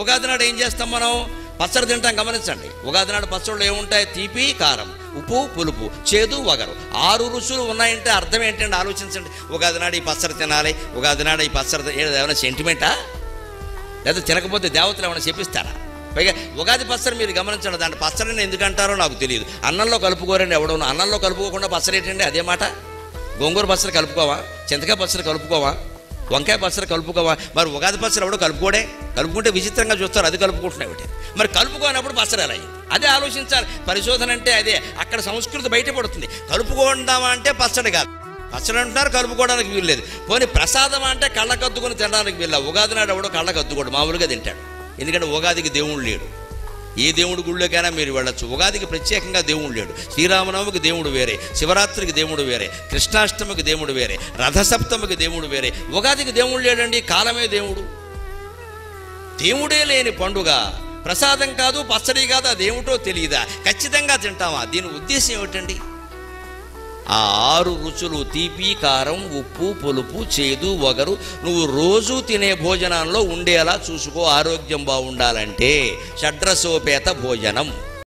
ఉగాది నాడు ఏం చేస్తాం మనం? పచ్చడి తింటాం. గమనించండి, ఉగాది నాడు పచ్చళ్ళు ఏముంటాయి? తీపి, కారం, ఉప్పు, పులుపు, చేదు, వగరు. 6 రుచులు ఉన్నాయంటే అర్థం ఏంటంటే ఆలోచించండి. ఉగాది నాడు ఈ పచ్చడి తినాలి, ఉగాది నాడు ఈ పచ్చడి ఏమైనా సెంటిమెంటా? లేదా తినకపోతే దేవతలు ఏమైనా చెప్పిస్తారా? పైగా ఉగాది పచ్చడి మీరు గమనించండి, దాంట్లో పచ్చడిని ఎందుకంటారో నాకు తెలియదు. అన్నంలో కలుపుకోరండి ఎవడో. అన్నంలో కలుపుకోకుండా పచ్చడి ఏంటండి? అదే మాట. గోంగూర పచ్చడి కలుపుకోవా? చింతకాయ పచ్చడి కలుపుకోవా? వంకాయ పచ్చడి కలుపుకోవా? మరి ఉగాది పచ్చడి ఎవడో కలుపుకోడే. కలుపుకుంటే విచిత్రంగా చూస్తారు, అది కలుపుకుంటున్నాయి ఒకటి. మరి కలుపుకోనప్పుడు పచ్చడి ఎలా అయింది? అదే ఆలోచించాలి. పరిశోధన అంటే అదే. అక్కడ సంస్కృతి బయటపడుతుంది. కలుపుకుందామా అంటే పచ్చడి కాదు, పచ్చడి అంటున్నారు, కలుపుకోవడానికి వీల్లేదు. పోనీ ప్రసాదం అంటే కళ్ళకద్దుకొని తినడానికి వీళ్ళ. ఉగాది నాడు ఎవడో కళ్ళకద్దుకోడు, మామూలుగా తింటాడు. ఎందుకంటే ఉగాదికి దేవుడు లేడు. ఏ దేవుడి గుళ్ళోకైనా మీరు వెళ్ళొచ్చు. ఉగాదికి ప్రత్యేకంగా దేవుడు లేడు. శ్రీరామనవమికి దేవుడు వేరే, శివరాత్రికి దేవుడు వేరే, కృష్ణాష్టమికి దేవుడు వేరే, రథసప్తమికి దేవుడు వేరే. ఉగాదికి దేవుడు లేడండి, కాలమే దేవుడు. దేవుడే లేని పండుగ ప్రసాదం కాదు, పచ్చడి కాదు, అదేమిటో తెలియదా? ఖచ్చితంగా తింటామా? దీని ఉద్దేశం ఏమిటండి? ఆ 6 రుచులు తీపి, కారం, ఉప్పు, పులుపు, చేదు, వగరు నువ్వు రోజు తినే భోజనాల్లో ఉండేలా చూసుకో. ఆరోగ్యం బాగుండాలంటే షడ్రసోపేత భోజనం.